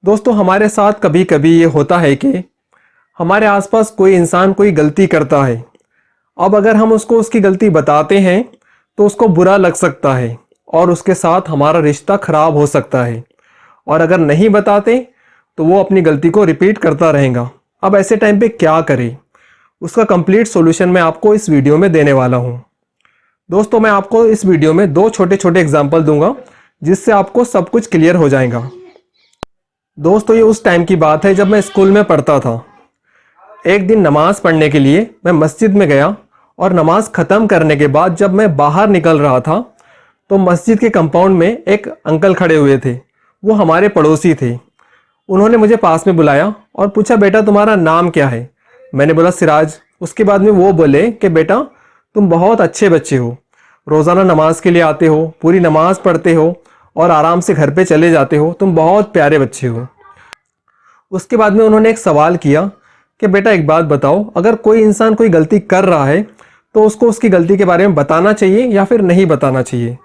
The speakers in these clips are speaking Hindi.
दोस्तों हमारे साथ कभी कभी ये होता है कि हमारे आसपास कोई इंसान कोई गलती करता है। अब अगर हम उसको उसकी गलती बताते हैं तो उसको बुरा लग सकता है और उसके साथ हमारा रिश्ता खराब हो सकता है, और अगर नहीं बताते तो वो अपनी गलती को रिपीट करता रहेगा। अब ऐसे टाइम पे क्या करें, उसका कंप्लीट सॉल्यूशन मैं आपको इस वीडियो में देने वाला हूँ। दोस्तों मैं आपको इस वीडियो में दो छोटे छोटे एग्जाम्पल दूंगा जिससे आपको सब कुछ क्लियर हो जाएगा। दोस्तों ये उस टाइम की बात है जब मैं स्कूल में पढ़ता था। एक दिन नमाज़ पढ़ने के लिए मैं मस्जिद में गया और नमाज़ ख़त्म करने के बाद जब मैं बाहर निकल रहा था तो मस्जिद के कंपाउंड में एक अंकल खड़े हुए थे। वो हमारे पड़ोसी थे। उन्होंने मुझे पास में बुलाया और पूछा, बेटा तुम्हारा नाम क्या है? मैंने बोला सिराज। उसके बाद में वो बोले कि बेटा तुम बहुत अच्छे बच्चे हो, रोज़ाना नमाज के लिए आते हो, पूरी नमाज पढ़ते हो और आराम से घर पे चले जाते हो, तुम बहुत प्यारे बच्चे हो। उसके बाद में उन्होंने एक सवाल किया कि बेटा एक बात बताओ, अगर कोई इंसान कोई गलती कर रहा है तो उसको उसकी गलती के बारे में बताना चाहिए या फिर नहीं बताना चाहिए?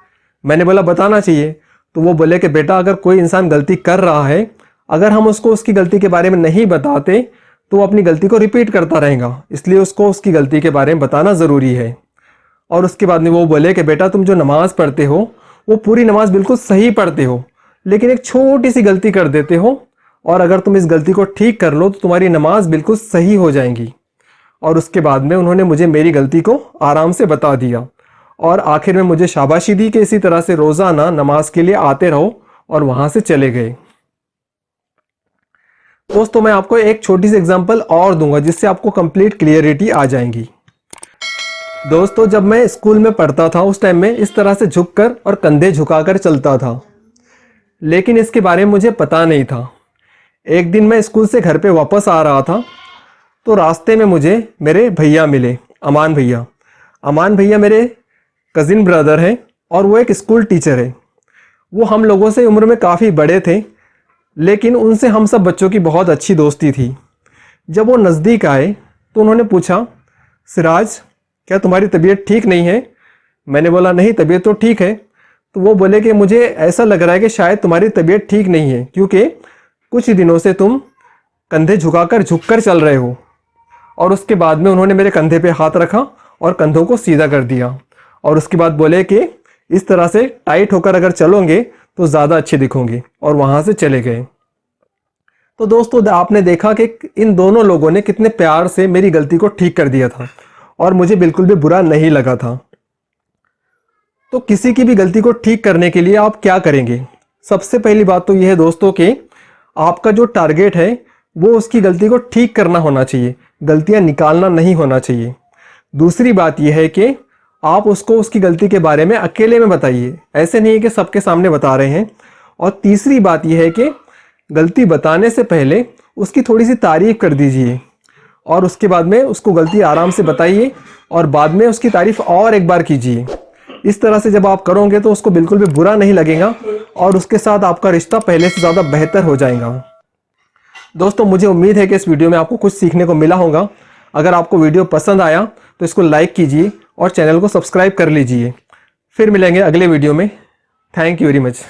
मैंने बोला बताना चाहिए। तो वो बोले कि बेटा अगर कोई इंसान गलती कर रहा है, अगर हम उसको उसकी गलती के बारे में नहीं बताते तो वो अपनी गलती को रिपीट करता रहेगा, इसलिए उसको उसकी गलती के बारे में बताना ज़रूरी है। और उसके बाद में वो बोले कि बेटा तुम जो नमाज़ पढ़ते हो वो पूरी नमाज बिल्कुल सही पढ़ते हो, लेकिन एक छोटी सी गलती कर देते हो, और अगर तुम इस गलती को ठीक कर लो तो तुम्हारी नमाज बिल्कुल सही हो जाएंगी। और उसके बाद में उन्होंने मुझे मेरी गलती को आराम से बता दिया और आखिर में मुझे शाबाशी दी कि इसी तरह से रोज़ाना नमाज के लिए आते रहो, और वहाँ से चले गए। दोस्तों मैं आपको एक छोटी सी एग्जांपल और दूंगा जिससे आपको कंप्लीट क्लियरिटी आ जाएंगी। दोस्तों जब मैं स्कूल में पढ़ता था उस टाइम में इस तरह से झुककर और कंधे झुकाकर चलता था, लेकिन इसके बारे में मुझे पता नहीं था। एक दिन मैं स्कूल से घर पे वापस आ रहा था तो रास्ते में मुझे मेरे भैया मिले, अमान भैया। अमान भैया मेरे कज़िन ब्रदर हैं और वो एक स्कूल टीचर है। वो हम लोगों से उम्र में काफ़ी बड़े थे, लेकिन उनसे हम सब बच्चों की बहुत अच्छी दोस्ती थी। जब वो नज़दीक आए तो उन्होंने पूछा, सिराज क्या तुम्हारी तबीयत ठीक नहीं है? मैंने बोला नहीं, तबीयत तो ठीक है। तो वो बोले कि मुझे ऐसा लग रहा है कि शायद तुम्हारी तबीयत ठीक नहीं है, क्योंकि कुछ दिनों से तुम कंधे झुककर चल रहे हो। और उसके बाद में उन्होंने मेरे कंधे पे हाथ रखा और कंधों को सीधा कर दिया, और उसके बाद बोले कि इस तरह से टाइट होकर अगर चलोगे तो ज़्यादा अच्छे दिखोगे, और वहाँ से चले गए। तो दोस्तों आपने देखा कि इन दोनों लोगों ने कितने प्यार से मेरी गलती को ठीक कर दिया था और मुझे बिल्कुल भी बुरा नहीं लगा था। तो किसी की भी गलती को ठीक करने के लिए आप क्या करेंगे? सबसे पहली बात तो यह है दोस्तों कि आपका जो टारगेट है वो उसकी गलती को ठीक करना होना चाहिए, गलतियां निकालना नहीं होना चाहिए। दूसरी बात यह है कि आप उसको उसकी गलती के बारे में अकेले में बताइए, ऐसे नहीं है कि सबके सामने बता रहे हैं। और तीसरी बात यह है कि गलती बताने से पहले उसकी थोड़ी सी तारीफ़ कर दीजिए, और उसके बाद में उसको गलती आराम से बताइए और बाद में उसकी तारीफ़ और एक बार कीजिए। इस तरह से जब आप करोगे तो उसको बिल्कुल भी बुरा नहीं लगेगा और उसके साथ आपका रिश्ता पहले से ज़्यादा बेहतर हो जाएगा। दोस्तों मुझे उम्मीद है कि इस वीडियो में आपको कुछ सीखने को मिला होगा। अगर आपको वीडियो पसंद आया तो इसको लाइक कीजिए और चैनल को सब्सक्राइब कर लीजिए। फिर मिलेंगे अगले वीडियो में। Thank you very much.